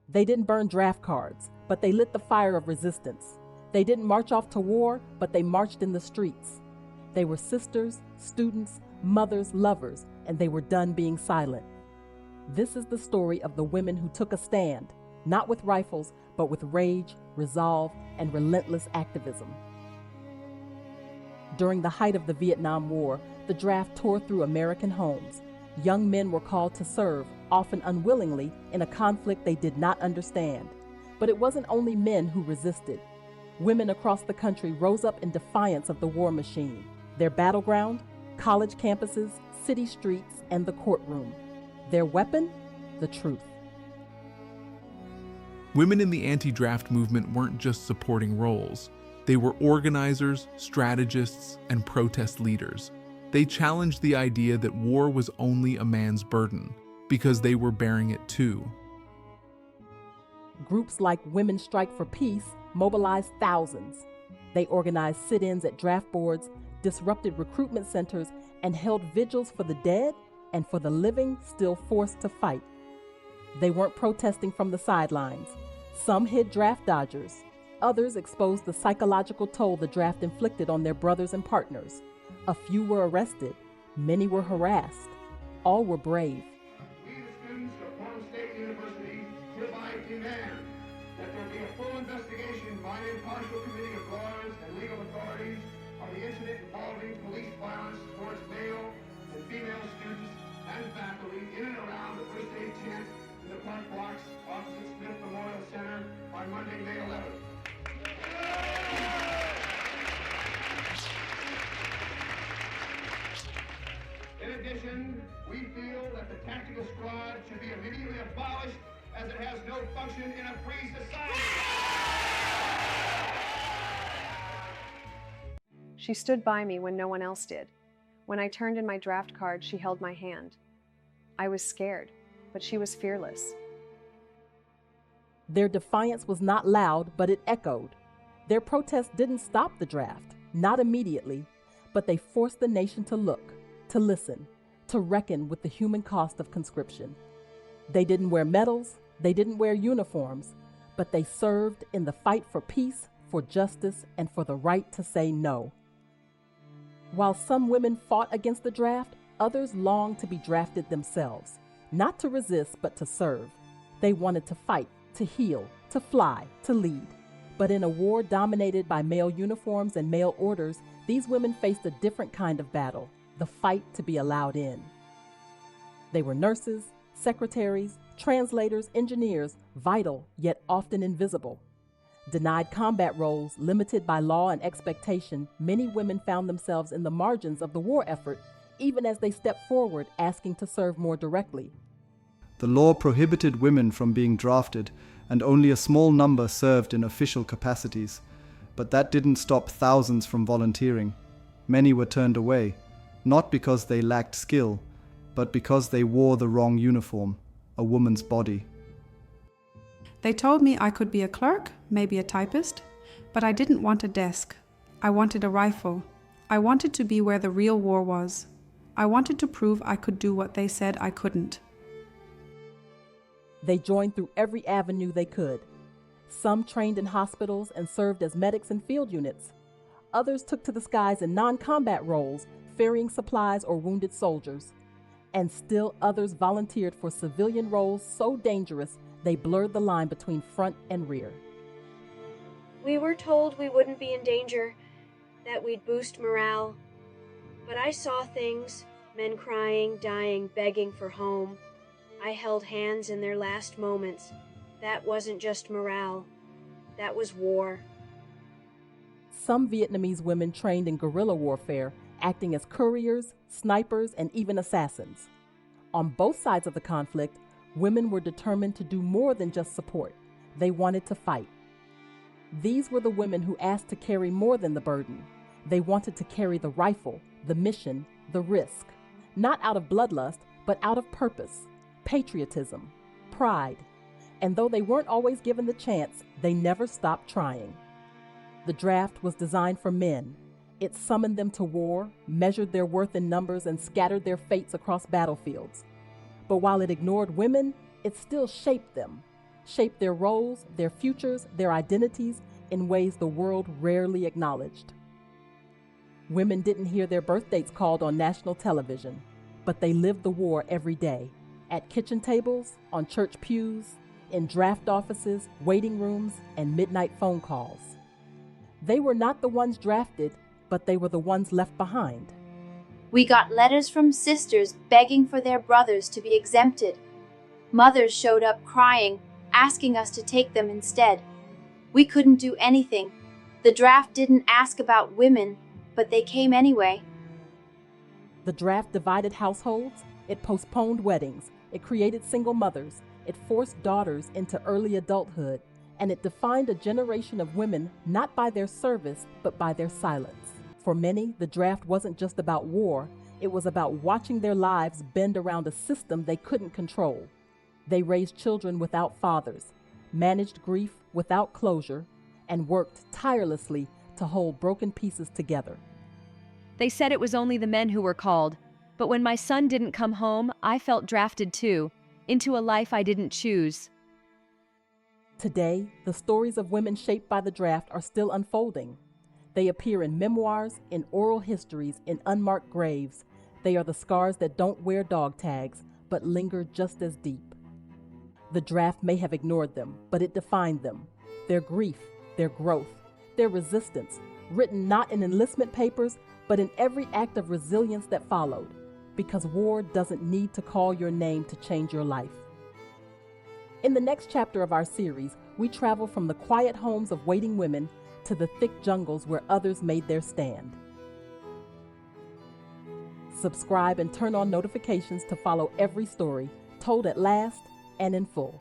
They didn't burn draft cards, but they lit the fire of resistance. They didn't march off to war, but they marched in the streets. They were sisters, students, mothers, lovers, and they were done being silent. This is the story of the women who took a stand, not with rifles, but with rage, resolve, and relentless activism. During the height of the Vietnam War, the draft tore through American homes. Young men were called to serve, often unwillingly, in a conflict they did not understand. But it wasn't only men who resisted. Women across the country rose up in defiance of the war machine. Their battleground? College campuses, city streets, and the courtroom. Their weapon? The truth. Women in the anti-draft movement weren't just supporting roles. They were organizers, strategists, and protest leaders. They challenged the idea that war was only a man's burden, because they were bearing it too. Groups like Women Strike for Peace mobilized thousands. They organized sit-ins at draft boards, disrupted recruitment centers, and held vigils for the dead and for the living still forced to fight. They weren't protesting from the sidelines. Some hid draft dodgers. Others exposed the psychological toll the draft inflicted on their brothers and partners. A few were arrested. Many were harassed. All were brave. We, the students of Portland State University, hereby demand that there be a full investigation by an impartial committee of lawyers and legal authorities of the incident involving police violence towards male and female students and faculty in and around the first aid tent in the park blocks opposite Smith Memorial Center on Monday, May 11th. In addition, we feel that the tactical squad should be immediately abolished as it has no function in a free society. She stood by me when no one else did. When I turned in my draft card, she held my hand. I was scared, but she was fearless. Their defiance was not loud, but it echoed. Their protest didn't stop the draft, not immediately, but they forced the nation to look, to listen, to reckon with the human cost of conscription. They didn't wear medals, they didn't wear uniforms, but they served in the fight for peace, for justice, and for the right to say no. While some women fought against the draft, others longed to be drafted themselves, not to resist, but to serve. They wanted to fight, to heal, to fly, to lead. But in a war dominated by male uniforms and male orders, these women faced a different kind of battle, the fight to be allowed in. They were nurses, secretaries, translators, engineers, vital yet often invisible. Denied combat roles, limited by law and expectation, many women found themselves in the margins of the war effort, even as they stepped forward asking to serve more directly. The law prohibited women from being drafted, and only a small number served in official capacities. But that didn't stop thousands from volunteering. Many were turned away, not because they lacked skill, but because they wore the wrong uniform, a woman's body. They told me I could be a clerk, maybe a typist, but I didn't want a desk. I wanted a rifle. I wanted to be where the real war was. I wanted to prove I could do what they said I couldn't. They joined through every avenue they could. Some trained in hospitals and served as medics in field units. Others took to the skies in non-combat roles, ferrying supplies or wounded soldiers. And still others volunteered for civilian roles so dangerous they blurred the line between front and rear. We were told we wouldn't be in danger, that we'd boost morale. But I saw things, men crying, dying, begging for home. I held hands in their last moments. That wasn't just morale. That was war. Some Vietnamese women trained in guerrilla warfare, acting as couriers, snipers, and even assassins. On both sides of the conflict, women were determined to do more than just support. They wanted to fight. These were the women who asked to carry more than the burden. They wanted to carry the rifle, the mission, the risk. Not out of bloodlust, but out of purpose, patriotism, pride. And though they weren't always given the chance, they never stopped trying. The draft was designed for men. It summoned them to war, measured their worth in numbers, and scattered their fates across battlefields. But while it ignored women, it still shaped them. shaped their roles, their futures, their identities in ways the world rarely acknowledged. Women didn't hear their birth dates called on national television, but they lived the war every day, at kitchen tables, on church pews, in draft offices, waiting rooms, and midnight phone calls. They were not the ones drafted, but they were the ones left behind. We got letters from sisters begging for their brothers to be exempted. Mothers showed up crying, asking us to take them instead. We couldn't do anything. The draft didn't ask about women, but they came anyway. The draft divided households, it postponed weddings, it created single mothers, it forced daughters into early adulthood, and it defined a generation of women not by their service, but by their silence. For many, the draft wasn't just about war, it was about watching their lives bend around a system they couldn't control. They raised children without fathers, managed grief without closure, and worked tirelessly to hold broken pieces together. They said it was only the men who were called, but when my son didn't come home, I felt drafted too, into a life I didn't choose. Today, the stories of women shaped by the draft are still unfolding. They appear in memoirs, in oral histories, in unmarked graves. They are the scars that don't wear dog tags, but linger just as deep. The draft may have ignored them, but it defined them. Their grief, their growth, their resistance, written not in enlistment papers, but in every act of resilience that followed. Because war doesn't need to call your name to change your life. In the next chapter of our series, we travel from the quiet homes of waiting women to the thick jungles where others made their stand. Subscribe and turn on notifications to follow every story, told at last and in full.